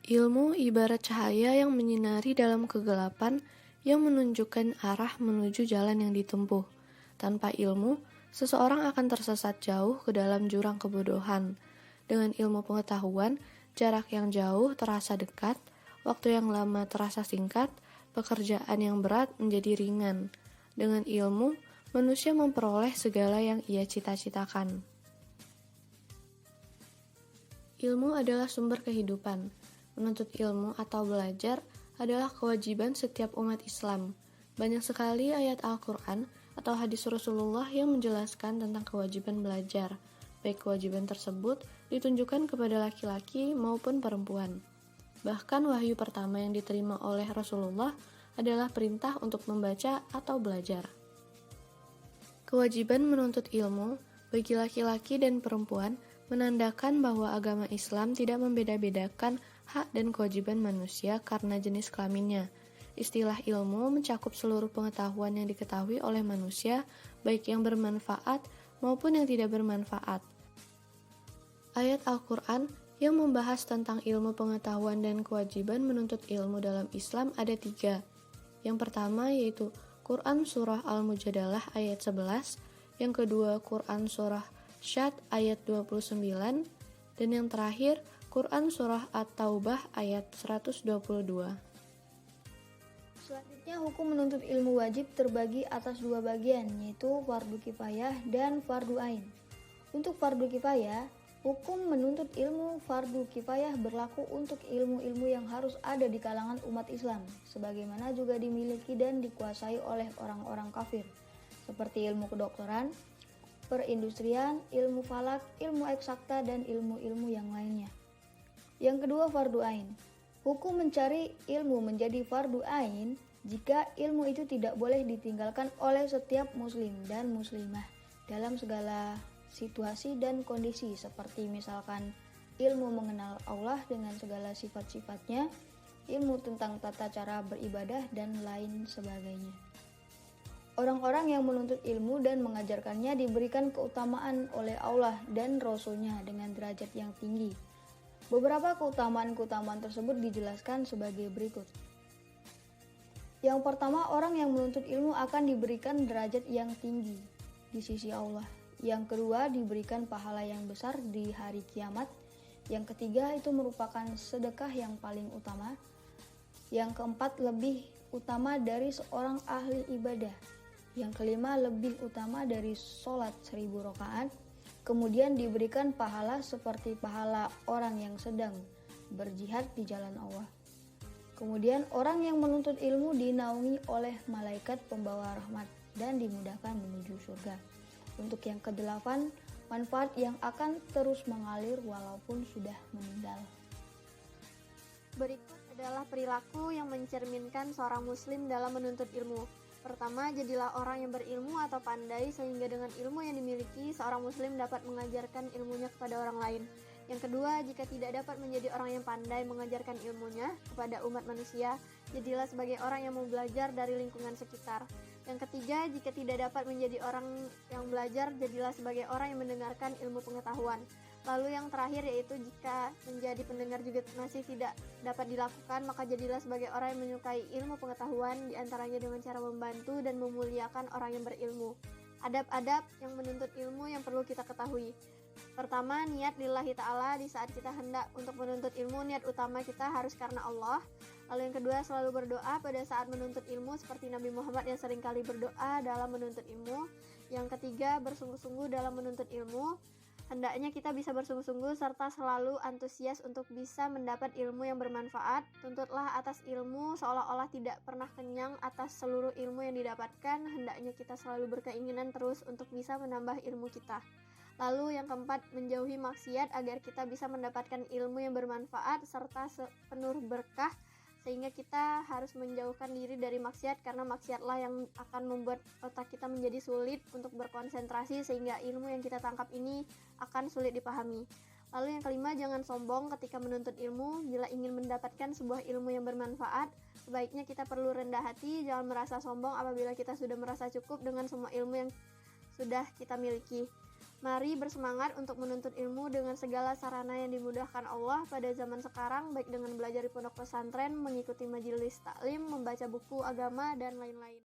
Ilmu ibarat cahaya yang menyinari dalam kegelapan yang menunjukkan arah menuju jalan yang ditempuh. Tanpa ilmu, seseorang akan tersesat jauh ke dalam jurang kebodohan. Dengan ilmu pengetahuan, jarak yang jauh terasa dekat, waktu yang lama terasa singkat, pekerjaan yang berat menjadi ringan. Dengan ilmu, manusia memperoleh segala yang ia cita-citakan. Ilmu adalah sumber kehidupan. Menuntut ilmu atau belajar adalah kewajiban setiap umat Islam. Banyak sekali ayat Al-Quran atau hadis Rasulullah yang menjelaskan tentang kewajiban belajar. Baik kewajiban tersebut ditunjukkan kepada laki-laki maupun perempuan. Bahkan wahyu pertama yang diterima oleh Rasulullah adalah perintah untuk membaca atau belajar. Kewajiban menuntut ilmu bagi laki-laki dan perempuan menandakan bahwa agama Islam tidak membeda-bedakan hak dan kewajiban manusia karena jenis kelaminnya. Istilah ilmu mencakup seluruh pengetahuan yang diketahui oleh manusia, baik yang bermanfaat maupun yang tidak bermanfaat. Ayat Al-Quran yang membahas tentang ilmu pengetahuan dan kewajiban menuntut ilmu dalam Islam ada 3. Yang pertama yaitu Quran Surah Al-Mujadalah ayat 11, yang kedua Quran Surah Syad ayat 29, dan yang terakhir Quran Surah At-Taubah ayat 122. Selanjutnya, hukum menuntut ilmu wajib terbagi atas 2 bagian, yaitu fardu kifayah dan fardu ain. Untuk fardu kifayah, hukum menuntut ilmu fardu kifayah berlaku untuk ilmu-ilmu yang harus ada di kalangan umat Islam, sebagaimana juga dimiliki dan dikuasai oleh orang-orang kafir, seperti ilmu kedokteran, perindustrian, ilmu falak, ilmu eksakta, dan ilmu-ilmu yang lainnya. Yang kedua, fardu ain. Hukum mencari ilmu menjadi fardu ain jika ilmu itu tidak boleh ditinggalkan oleh setiap muslim dan muslimah dalam segala situasi dan kondisi, seperti misalkan ilmu mengenal Allah dengan segala sifat-sifatnya, ilmu tentang tata cara beribadah, dan lain sebagainya. Orang-orang yang menuntut ilmu dan mengajarkannya diberikan keutamaan oleh Allah dan Rasul-Nya dengan derajat yang tinggi. Beberapa keutamaan-keutamaan tersebut dijelaskan sebagai berikut. Yang pertama, orang yang menuntut ilmu akan diberikan derajat yang tinggi di sisi Allah. Yang kedua, diberikan pahala yang besar di hari kiamat. Yang ketiga, itu merupakan sedekah yang paling utama. Yang keempat, lebih utama dari seorang ahli ibadah. Yang kelima, lebih utama dari sholat 1000 rakaat. Kemudian diberikan pahala seperti pahala orang yang sedang berjihad di jalan Allah. Kemudian orang yang menuntut ilmu dinaungi oleh malaikat pembawa rahmat dan dimudahkan menuju surga. Untuk yang kedelapan, manfaat yang akan terus mengalir walaupun sudah meninggal. Berikut adalah perilaku yang mencerminkan seorang muslim dalam menuntut ilmu. Pertama, jadilah orang yang berilmu atau pandai sehingga dengan ilmu yang dimiliki, seorang muslim dapat mengajarkan ilmunya kepada orang lain. Yang kedua, jika tidak dapat menjadi orang yang pandai mengajarkan ilmunya kepada umat manusia, jadilah sebagai orang yang mau belajar dari lingkungan sekitar. Yang ketiga, jika tidak dapat menjadi orang yang belajar, jadilah sebagai orang yang mendengarkan ilmu pengetahuan. Lalu yang terakhir yaitu jika menjadi pendengar juga masih tidak dapat dilakukan, maka jadilah sebagai orang yang menyukai ilmu pengetahuan, diantaranya dengan cara membantu dan memuliakan orang yang berilmu. Adab-adab yang menuntut ilmu yang perlu kita ketahui. Pertama, niat lillahi ta'ala. Di saat kita hendak untuk menuntut ilmu, niat utama kita harus karena Allah. Lalu yang kedua, selalu berdoa pada saat menuntut ilmu seperti Nabi Muhammad yang seringkali berdoa dalam menuntut ilmu. Yang ketiga, bersungguh-sungguh dalam menuntut ilmu. Hendaknya kita bisa bersungguh-sungguh serta selalu antusias untuk bisa mendapat ilmu yang bermanfaat. Tuntutlah atas ilmu seolah-olah tidak pernah kenyang atas seluruh ilmu yang didapatkan. Hendaknya kita selalu berkeinginan terus untuk bisa menambah ilmu kita. Lalu yang keempat, menjauhi maksiat agar kita bisa mendapatkan ilmu yang bermanfaat serta penuh berkah, sehingga kita harus menjauhkan diri dari maksiat karena maksiatlah yang akan membuat otak kita menjadi sulit untuk berkonsentrasi sehingga ilmu yang kita tangkap ini akan sulit dipahami. Lalu yang kelima, jangan sombong ketika menuntut ilmu. Bila ingin mendapatkan sebuah ilmu yang bermanfaat, sebaiknya kita perlu rendah hati, jangan merasa sombong apabila kita sudah merasa cukup dengan semua ilmu yang sudah kita miliki. Mari bersemangat untuk menuntut ilmu dengan segala sarana yang dimudahkan Allah pada zaman sekarang, baik dengan belajar di pondok pesantren, mengikuti majelis taklim, membaca buku agama, dan lain-lain.